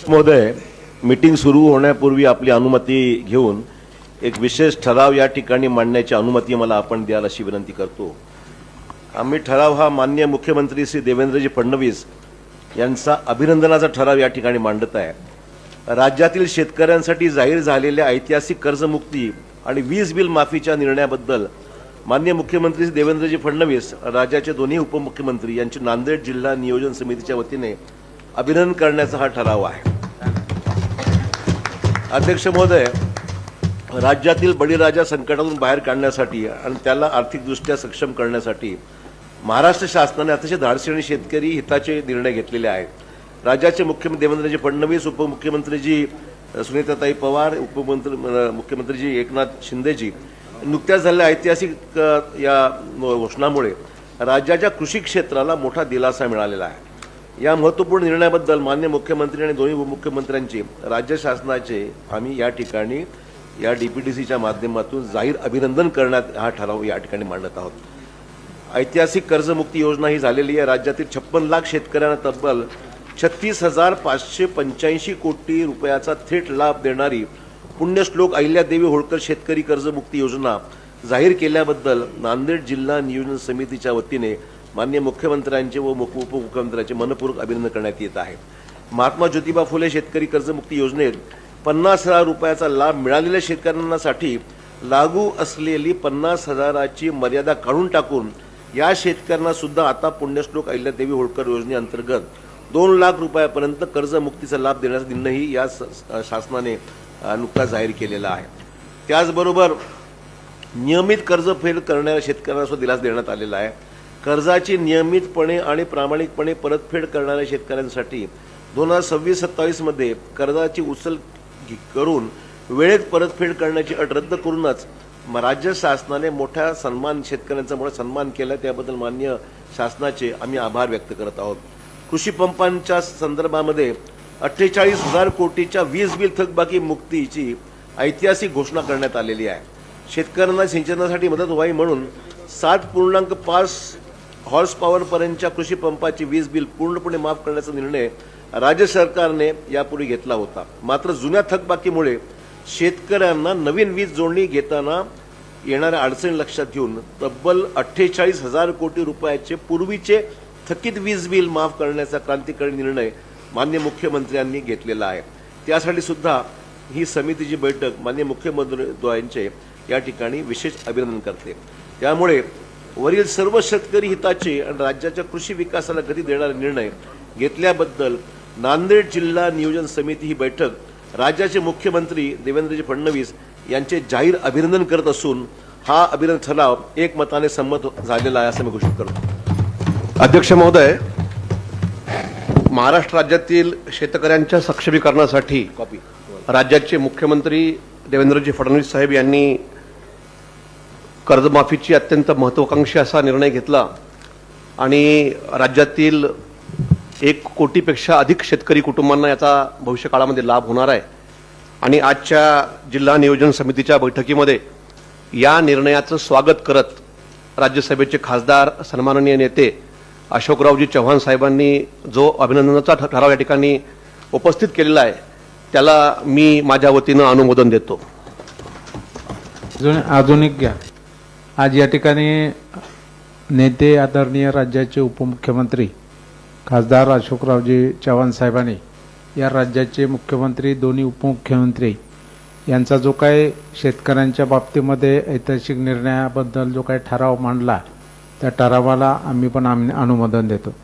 महोदय, मीटिंग सुरू होण्यापूर्वी आपली अनुमती घेऊन एक विशेष ठराव या ठिकाणी मांडण्याची अनुमती मला आपण द्याल अशी विनंती करतो। आम्ही ठराव हा माननीय मुख्यमंत्री श्री देवेंद्रजी फडणवीस यांचा अभिनंदनाचा ठराव या ठिकाणी मांडत आहे। राज्यातील शेतकऱ्यांसाठी जाहीर झालेल्या ऐतिहासिक कर्जमुक्ती आणि वीज बिल माफीच्या निर्णयाबद्दल माननीय मुख्यमंत्री श्री देवेंद्रजी फडणवीस, राज्याचे दोन्ही उपमुख्यमंत्री यांचे नांदेड जिल्हा नियोजन समितीच्या वतीने अभिनंदन करण्याचा हा ठराव आहे। अध्यक्ष महोदय, राज्यातील बळीराजा संकटातून बाहेर काढण्यासाठी आणि त्याला आर्थिकदृष्ट्या सक्षम करण्यासाठी महाराष्ट्र शासनाने अतिशय धाडसी आणि शेतकरी हिताचे निर्णय घेतलेले आहेत। राज्याचे मुख्यमंत्री देवेंद्रजी फडणवीस, उपमुख्यमंत्रीजी सुनीताताई पवार, मुख्यमंत्रीजी एकनाथ शिंदेजी नुकत्याच झालेल्या ऐतिहासिक या घोषणामुळे राज्याच्या कृषी क्षेत्राला मोठा दिलासा मिळालेला आहे। या महत्त्वपूर्ण निर्णयाबद्दल माननीय मुख्यमंत्री आणि दोन्ही उपमुख्यमंत्र्यांचे राज्य शासनाचे आम्ही या ठिकाणी या डीपीटीसीच्या माध्यमातून जाहीर अभिनंदन करण्यात हा ठराव या ठिकाणी मांडत आहोत। ऐतिहासिक कर्जमुक्ती योजना ही झालेली आहे। राज्यातील 56 लाख शेतकऱ्यांना तब्बल 36,585 कोटी रुपयाचा थेट लाभ देणारी पुण्यश्लोक अहिल्यादेवी होळकर शेतकरी कर्जमुक्ती योजना जाहीर केल्याबद्दल नांदेड जिल्हा नियोजन समितीच्या वतीने माननीय मुख्यमंत्र्यांचे व उपमुख्यमंत्र्यांचे मनपूर्वक अभिनंदन करण्यात येत आहे। महात्मा ज्योतिबा फुले शेतकरी कर्जमुक्ती योजनेत 50,000 रुपयाचा लाभ मिळालेल्या शेतकऱ्यांसाठी लागू असलेली 50,000ची मर्यादा काढून टाकून या शेतकऱ्यांना सुद्धा आता पुण्यश्लोक अहिल्यादेवी होळकर योजनेअंतर्गत 2 लाख रुपयापर्यंत कर्जमुक्तीचा लाभ देण्याचा निर्णयही या शासनाने नुकताच जाहीर केलेला आहे। त्याचबरोबर नियमित कर्जफेड करणाऱ्या शेतकऱ्यांना सुद्धा दिलासा देण्यात आलेला आहे। कर्जाची नियमितपणे आणि प्रामाणिकपणे परतफेड करणाऱ्या शेतकऱ्यांसाठी 2026-27 मध्ये कर्जाची उचल करून वेळेत परतफेड करण्याची अट रद्द करूनच राज्य शासनाने मोठा शेतकऱ्यांचा मोठा सन्मान केला, त्याबद्दल माननीय शासनाचे आम्ही आभार व्यक्त करत आहोत। कृषी पंपांच्या संदर्भामध्ये 48,000 कोटीच्या वीज बिल थकबाकी मुक्तीची ऐतिहासिक घोषणा करण्यात आलेली आहे। शेतकऱ्यांना सिंचनासाठी मदत व्हावी म्हणून 7.5 हॉर्स पॉवर पर्यंतच्या कृषी पंपाची वीज बिल पूर्णपणे माफ करण्याचा निर्णय राज्य सरकारने यापूर्वी घेतला होता। मात्र जुन्या थकबाकीमुळे शेतकऱ्यांना नवीन वीज जोडणी घेताना येणाऱ्या अडचणी लक्षात घेऊन तब्बल 48,000 कोटी रुपयाचे पूर्वीचे थकीत वीज बिल माफ करण्याचा क्रांतिकारी निर्णय माननीय मुख्यमंत्र्यांनी घेतलेला आहे। त्यासाठी सुद्धा ही समितीची बैठक माननीय मुख्यमंत्र्यांचे या ठिकाणी विशेष अभिनंदन करते। त्यामुळे वरील सर्व शेतकरी हिताचे आणि राज्याच्या कृषी विकासाला गती देणारे निर्णय घेतल्याबद्दल नांदेड जिल्हा नियोजन समिती ही बैठक राज्याचे मुख्यमंत्री देवेंद्रजी फडणवीस यांचे जाहीर अभिनंदन करत असून हा अभिनंदन ठराव एकमताने संमत झालेला आहे असं मी घोषित करतो। अध्यक्ष महोदय, महाराष्ट्र राज्यातील शेतकऱ्यांच्या सक्षमीकरणासाठी राज्याचे मुख्यमंत्री देवेंद्रजी फडणवीस साहेब यांनी कर्जमाफीची अत्यंत महत्त्वाकांक्षी असा निर्णय घेतला आणि राज्यातील 1 कोटीपेक्षा अधिक शेतकरी कुटुंबांना याचा भविष्य काळामध्ये लाभ होणार आहे। आणि आजच्या जिल्हा नियोजन समितीच्या बैठकीमध्ये या निर्णयाचं स्वागत करत राज्यसभेचे खासदार सन्माननीय नेते अशोकरावजी चव्हाण साहेबांनी जो अभिनंदनाचा ठराव या ठिकाणी उपस्थित केलेला आहे त्याला मी माझ्या वतीनं अनुमोदन देतो। आधुनिक घ्या। आज या ठिकाणी नेते आदरणीय राज्याचे उपमुख्यमंत्री खासदार अशोकरावजी चव्हाण साहेबांनी या राज्याचे मुख्यमंत्री, दोन्ही उपमुख्यमंत्री यांचा जो काही शेतकऱ्यांच्या बाबतीमध्ये ऐतिहासिक निर्णयाबद्दल जो काही ठराव मांडला त्या ठरावाला आम्ही पण अनुमोदन देतो।